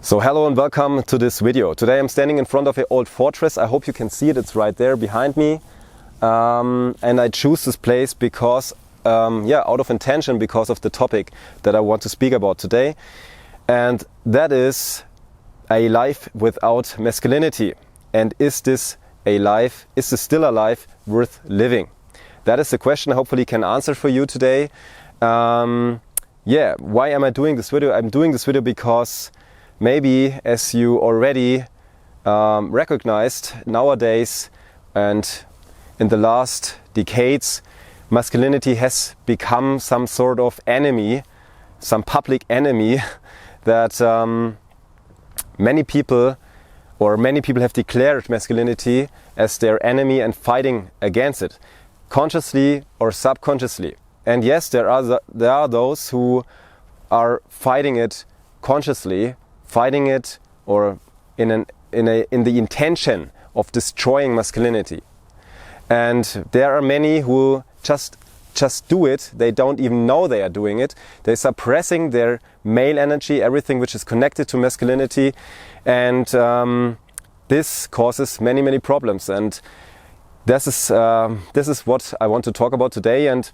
So hello and welcome to this video. Today I'm standing in front of an old fortress. I hope you can see it, it's right there behind me. And I choose this place because, out of intention, because of the topic that I want to speak about today. And that is a life without masculinity. And is this still a life worth living? That is the question I hopefully can answer for you today. Why am I doing this video? I'm doing this video because maybe, as you already recognized, nowadays and in the last decades, masculinity has become some sort of enemy, some public enemy that many people have declared masculinity as their enemy and fighting against it, consciously or subconsciously. And yes, there are those who are fighting it consciously, fighting it or in the intention of destroying masculinity. And there are many who just do it. They don't even know they are doing it. They're suppressing their male energy, everything which is connected to masculinity, and this causes many problems. And this is what I want to talk about today. And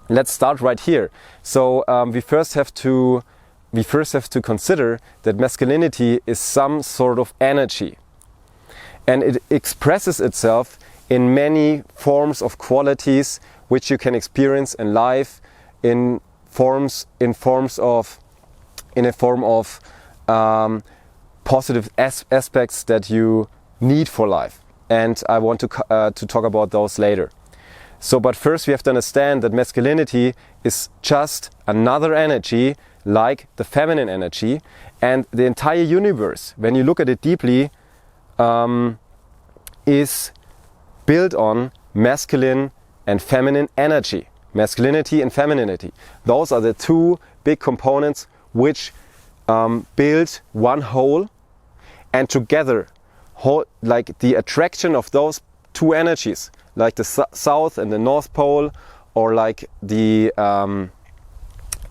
let's start right here. So we first have to consider that masculinity is some sort of energy, and it expresses itself in many forms of qualities which you can experience in life, in a form of positive aspects that you need for life. And I want to talk about those later. So, but first we have to understand that masculinity is just another energy like the feminine energy, and the entire universe, when you look at it deeply, is built on masculine and feminine energy. Masculinity and femininity. Those are the two big components which build one whole, and together, like the attraction of those two energies, like the South and the North Pole, or like the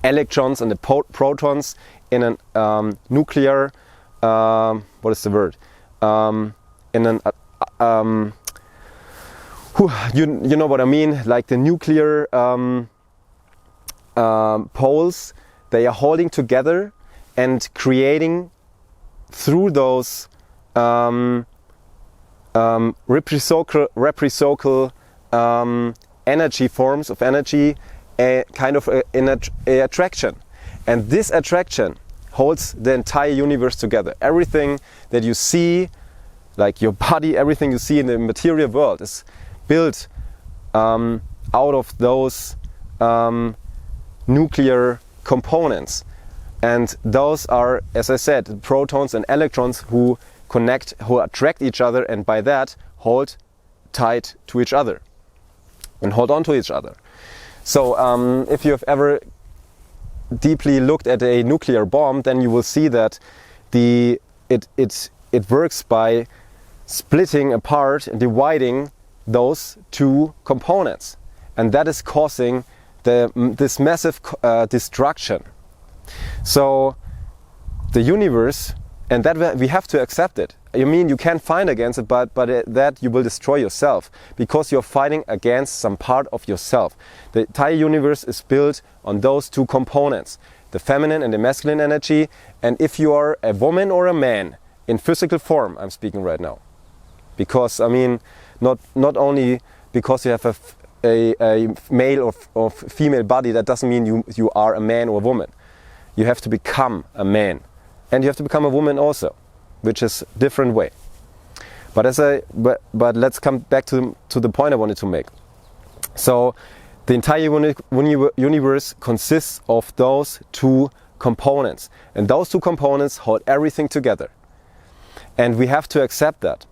electrons and the protons in a nuclear, what is the word? You know what I mean? Like the nuclear poles, they are holding together and creating through those reciprocal energy forms of energy, a kind of an attraction. And this attraction holds the entire universe together. Everything that you see, like your body, everything you see in the material world is built out of those nuclear components. And those are, as I said, protons and electrons who attract each other, and by that hold tight to each other and hold on to each other. So if you have ever deeply looked at a nuclear bomb, then you will see that it works by splitting apart and dividing those two components, and that is causing this massive destruction. So the universe, and that we have to accept it. I mean, you can fight against it, but that you will destroy yourself, because you're fighting against some part of yourself. The entire universe is built on those two components, the feminine and the masculine energy. And if you are a woman or a man in physical form, I'm speaking right now, because I mean, not only because you have a male or female body, that doesn't mean you are a man or a woman. You have to become a man, and you have to become a woman also, which is a different way. But let's come back to the point I wanted to make. So the entire universe consists of those two components, and those two components hold everything together. And we have to accept that.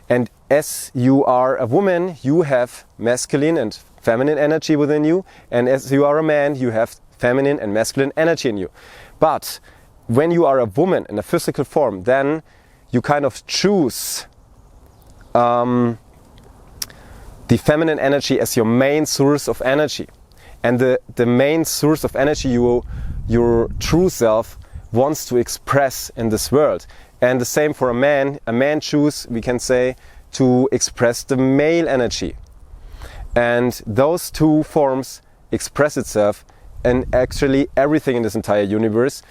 And as you are a woman, you have masculine and feminine energy within you, and as you are a man, you have feminine and masculine energy in you. But when you are a woman in a physical form, then you kind of choose the feminine energy as your main source of energy. And the main source of energy, your true self, wants to express in this world. And the same for a man. A man chooses, we can say, to express the male energy. And those two forms express itself in actually everything in this entire universe.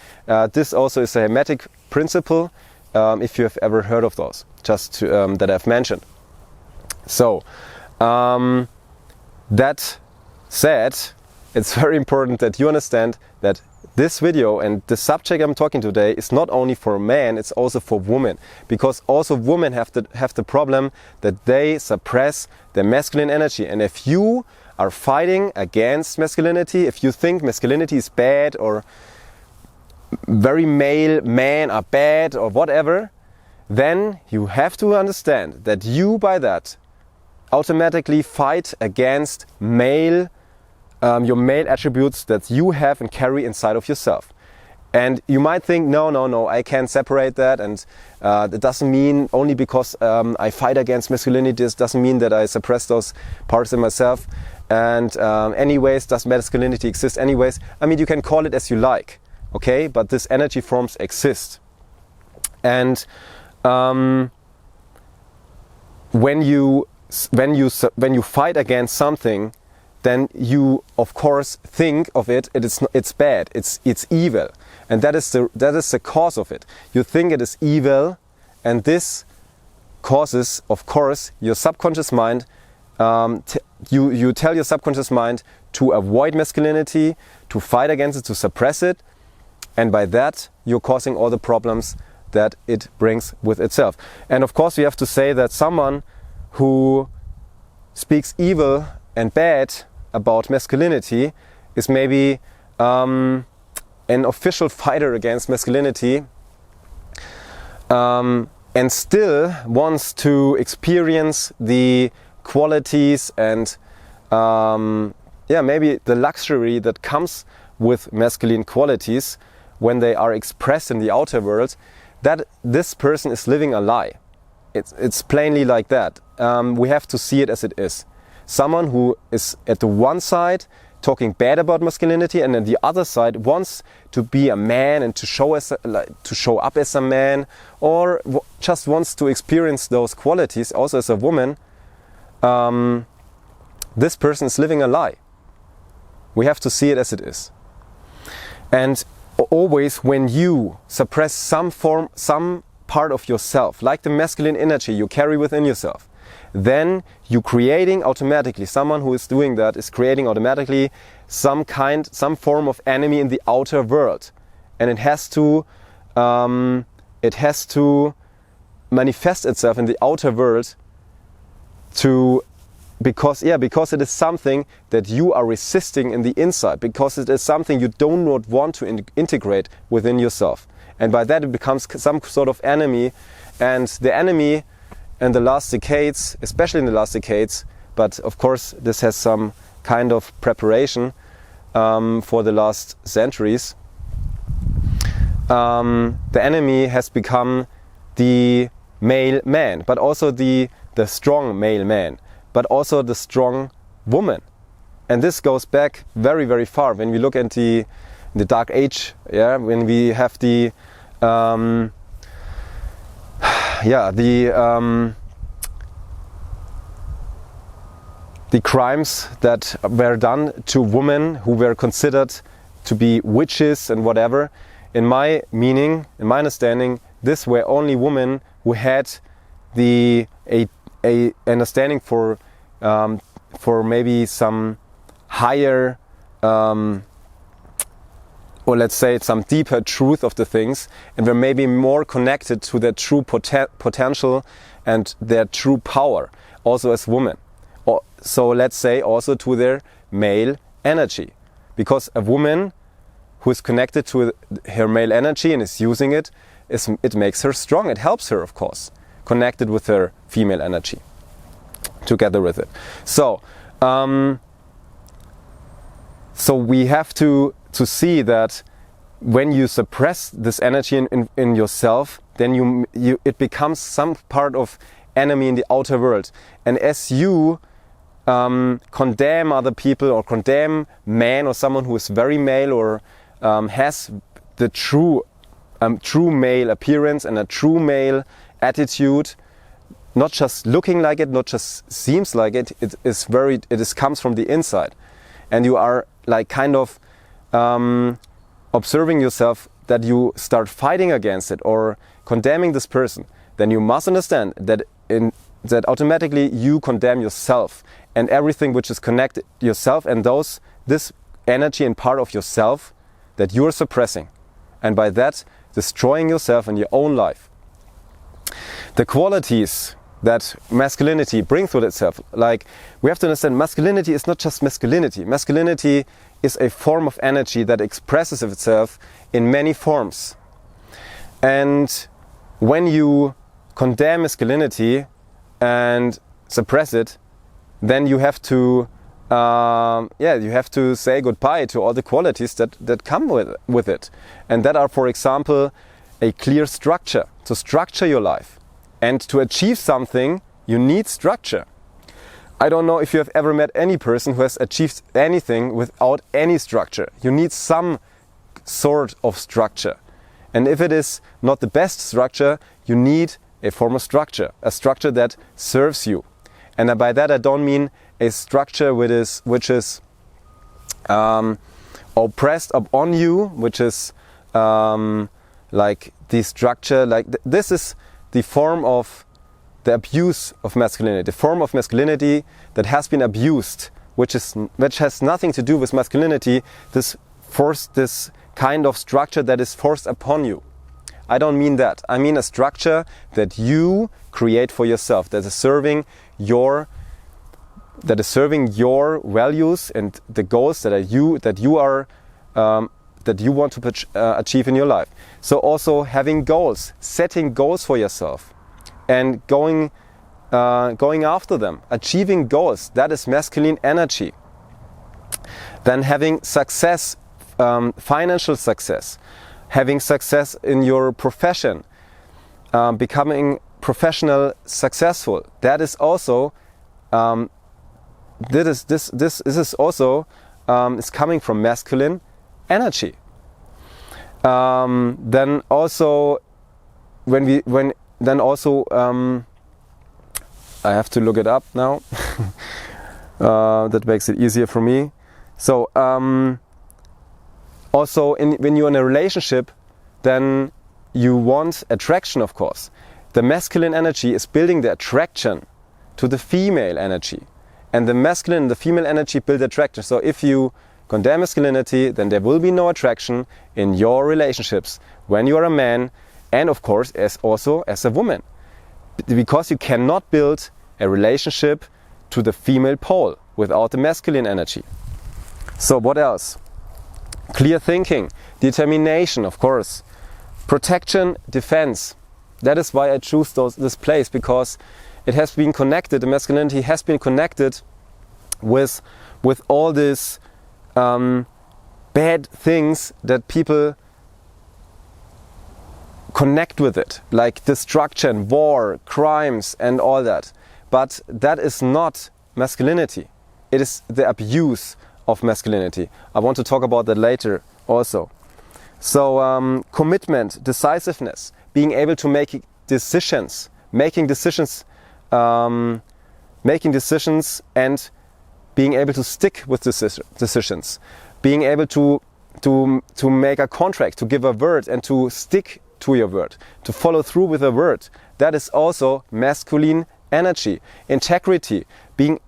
This also is a hermetic principle, if you have ever heard of those, just to, that I've mentioned. So, that said, it's very important that you understand that this video and the subject I'm talking today is not only for men, it's also for women. Because also women have the problem that they suppress their masculine energy. And if you are fighting against masculinity, if you think masculinity is bad or very male men are bad or whatever, then you have to understand that you by that automatically fight against male your male attributes that you have and carry inside of yourself. And you might think, no, I can't separate that, and it doesn't mean only because I fight against masculinity, this doesn't mean that I suppress those parts in myself. And anyways, does masculinity exist anyways? I mean, you can call it as you like, okay? But these energy forms exist. And when you fight against something, then you of course think of it's bad, it's evil, and that is the cause of it. You think it is evil, and this causes, of course, your subconscious mind. You tell your subconscious mind to avoid masculinity, to fight against it, to suppress it, and by that you're causing all the problems that it brings with itself. And of course, we have to say that someone who speaks evil and bad about masculinity is maybe an official fighter against masculinity, and still wants to experience the qualities and maybe the luxury that comes with masculine qualities when they are expressed in the outer world, that this person is living a lie. It's plainly like that. We have to see it as it is. Someone who is at the one side talking bad about masculinity, and on the other side wants to be a man and to show up as a man, or just wants to experience those qualities also as a woman, this person is living a lie. We have to see it as it is. And always when you suppress some part of yourself, like the masculine energy you carry within yourself, then you're creating automatically, someone who is doing that is creating automatically some form of enemy in the outer world. And it has to manifest itself in the outer world because it is something that you are resisting in the inside, because it is something you do not want to integrate within yourself. And by that it becomes some sort of enemy, and the enemy in the last decades, especially in the last decades, but of course this has some kind of preparation for the last centuries, the enemy has become the male man, but also the strong male man, but also the strong woman. And this goes back very, very far. When we look at the Dark Age, when we have the crimes that were done to women who were considered to be witches and whatever. In my understanding, this were only women who had a understanding for maybe some higher or let's say some deeper truth of the things, and were maybe more connected to their true potential and their true power, also as women. So let's say also to their male energy. Because a woman who is connected to her male energy and is using it, it makes her strong. It helps her, of course, connected with her female energy, together with it. So we have to see that when you suppress this energy in yourself, then it becomes some part of enemy in the outer world. And as you condemn other people or condemn man or someone who is very male or has the true true male appearance and a true male attitude, not just looking like it, not just seems like it, it comes from the inside. And you are like kind of observing yourself that you start fighting against it or condemning this person, then you must understand that that automatically you condemn yourself and everything which is connected yourself and this energy and part of yourself that you are suppressing, and by that destroying yourself and your own life. The qualities that masculinity brings with itself, like we have to understand, masculinity is not just masculinity. Masculinity is a form of energy that expresses itself in many forms. And when you condemn masculinity and suppress it, then you have to you have to say goodbye to all the qualities that come with it. And that are, for example, a clear structure, to structure your life. And to achieve something, you need structure. I don't know if you have ever met any person who has achieved anything without any structure. You need some sort of structure. And if it is not the best structure, you need a form of structure, a structure that serves you. And by that I don't mean a structure which is oppressed upon you, which is like the structure, like this is the form of the abuse of masculinity, the form of masculinity that has been abused, which has nothing to do with masculinity, this kind of structure that is forced upon you. I don't mean that. I mean a structure that you create for yourself, that is serving your values and the goals that you want to achieve in your life. So also having goals, setting goals for yourself, and going after them, achieving goals. That is masculine energy. Then having success, financial success, having success in your profession, becoming professional successful. That is also this is also is coming from masculine energy. Then also I have to look it up now. That makes it easier for me. So also when you're in a relationship, then you want attraction, of course. The masculine energy is building the attraction to the female energy, and the masculine and the female energy build attraction. So if you condemn masculinity, then there will be no attraction in your relationships when you are a man, and of course as a woman, because you cannot build a relationship to the female pole without the masculine energy. So what else? Clear thinking, determination, of course, protection, defense. That is why I choose this place, because it has been connected, the masculinity has been connected with all these bad things that people connect with it, like destruction, war, crimes and all that. But that is not masculinity. It is the abuse of masculinity. I want to talk about that later also. So commitment, decisiveness, being able to make decisions, making decisions and being able to stick with decisions, being able to make a contract, to give a word and to stick to your word, to follow through with a word. That is also masculine energy. Integrity, being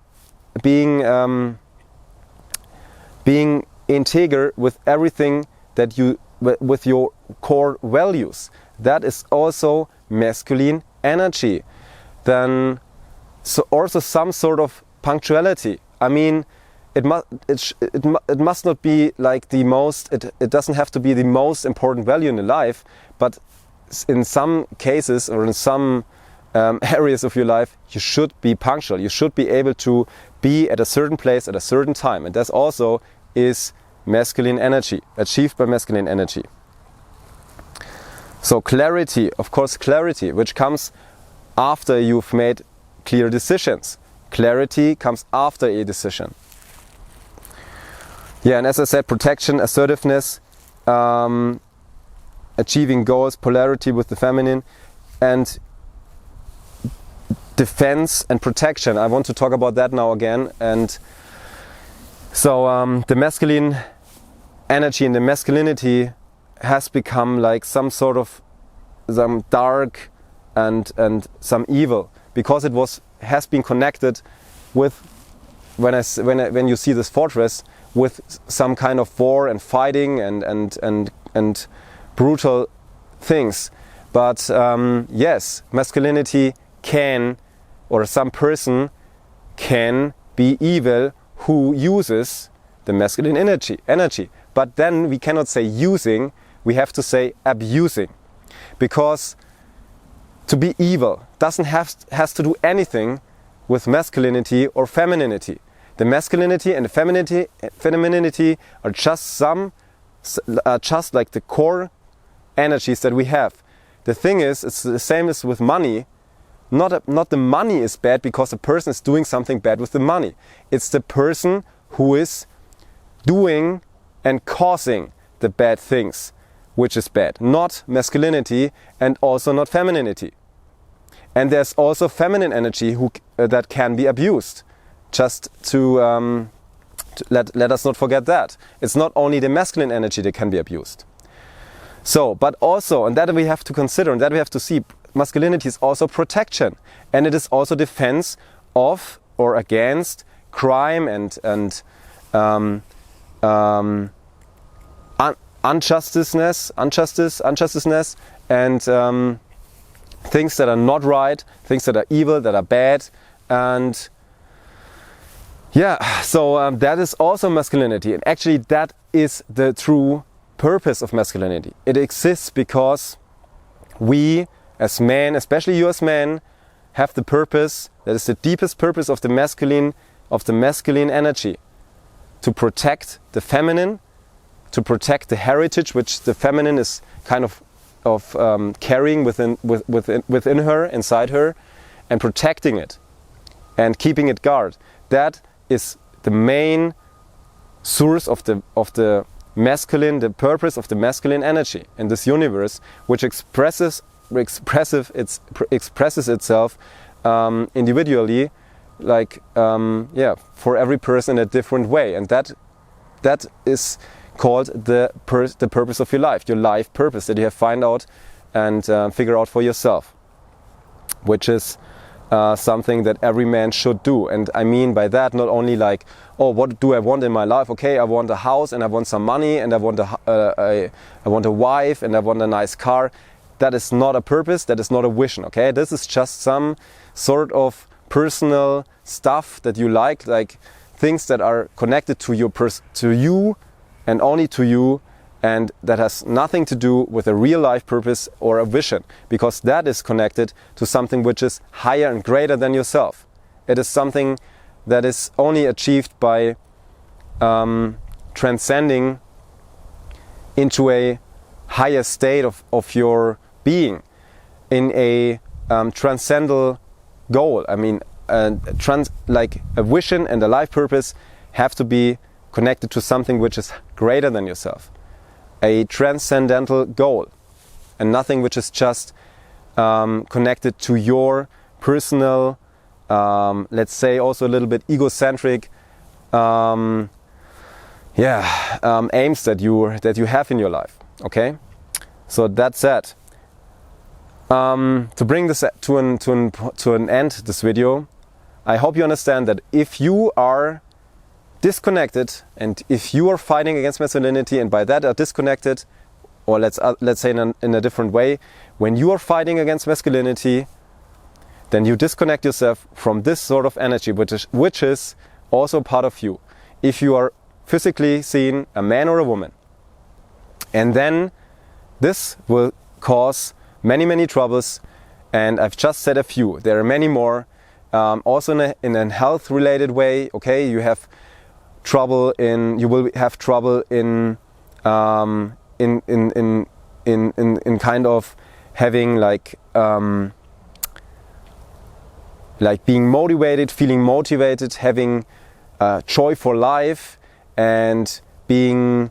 integer with everything that you, with your core values. That is also masculine energy. Then also some sort of punctuality. I mean, it must not be like the most, it doesn't have to be the most important value in your life, but in some cases or in some areas of your life, you should be punctual. You should be able to be at a certain place at a certain time, and that also is masculine energy, achieved by masculine energy. So clarity, of course, clarity, which comes after you've made clear decisions. Clarity comes after a decision. Yeah, and as I said, protection, assertiveness, achieving goals, polarity with the feminine, and defense and protection. I want to talk about that now again. And so the masculine energy and the masculinity has become like some sort of some dark and some evil, because it has been connected with, when you see this fortress, with some kind of war and fighting and brutal things. But yes, masculinity can, or some person can be evil who uses the masculine energy. But then we cannot say using, we have to say abusing, because to be evil has to do anything with masculinity or femininity. The masculinity and the femininity are just just like the core energies that we have. The thing is, it's the same as with money. Not the money is bad because the person is doing something bad with the money. It's the person who is doing and causing the bad things, which is bad. Not masculinity and also not femininity. And there's also feminine energy that can be abused. Just to let us not forget that. It's not only the masculine energy that can be abused. So, but also, and that we have to consider, and that we have to see, masculinity is also protection. And it is also defense of or against crime and injustice and things that are not right, things that are evil, that are bad. And yeah, so that is also masculinity. And actually that is the true purpose of masculinity. It exists because we as men, especially you as men, have the purpose, that is the deepest purpose of the masculine energy, to protect the feminine, to protect the heritage which the feminine is kind of carrying within her, inside her, and protecting it and keeping it guard. That is the main source of the masculine, the purpose of the masculine energy in this universe, which expresses itself individually, like for every person in a different way, and that is called the purpose of your life purpose, that you have find out and figure out for yourself, which is something that every man should do. And I mean by that not only like, oh, what do I want in my life? Okay, I want a house and I want some money and I want a wife and I want a nice car. That is not a purpose, that is not a vision, okay? This is just some sort of personal stuff that you like things that are connected to you and only to you, and that has nothing to do with a real life purpose or a vision, because that is connected to something which is higher and greater than yourself. It is something that is only achieved by transcending into a higher state of your being, in a transcendental goal. I mean, like a vision and a life purpose have to be connected to something which is greater than yourself. A transcendental goal, and nothing which is just connected to your personal, let's say also a little bit egocentric aims that you have in your life. Okay, so that's it. To bring this to an end, this video, I hope you understand that if you are disconnected and if you are fighting against masculinity, and by that are disconnected, or let's say in a different way, when you are fighting against masculinity, then you disconnect yourself from this sort of energy, which is also part of you. If you are physically seen a man or a woman, and then this will cause many troubles, and I've just said a few. There are many more. Also in a health related way. Okay, you will have trouble in kind of having like being motivated, feeling motivated, having joy for life, and being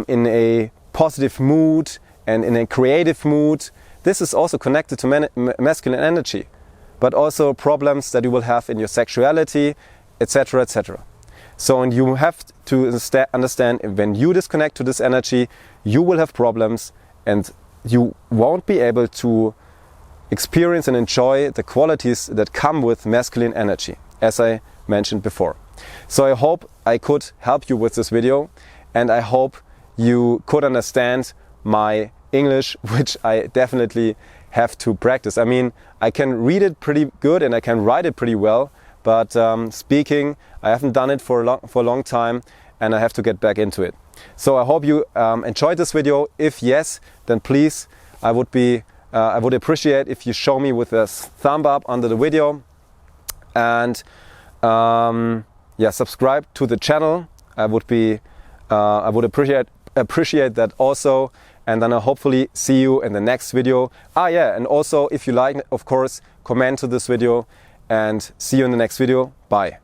in a positive mood, and in a creative mood. This is also connected to masculine energy, but also problems that you will have in your sexuality, etc., etc. So, and you have to understand, when you disconnect to this energy, you will have problems and you won't be able to experience and enjoy the qualities that come with masculine energy, as I mentioned before. So I hope I could help you with this video, and I hope you could understand my English, which I definitely have to practice. I mean, I can read it pretty good and I can write it pretty well, but speaking, I haven't done it for a long time, and I have to get back into it. So I hope you enjoyed this video. If yes, then please, I would appreciate if you show me with a thumb up under the video, and yeah, subscribe to the channel. I would appreciate that also. And then I'll hopefully see you in the next video. Yeah, and also if you like, of course, comment to this video, and see you in the next video. Bye.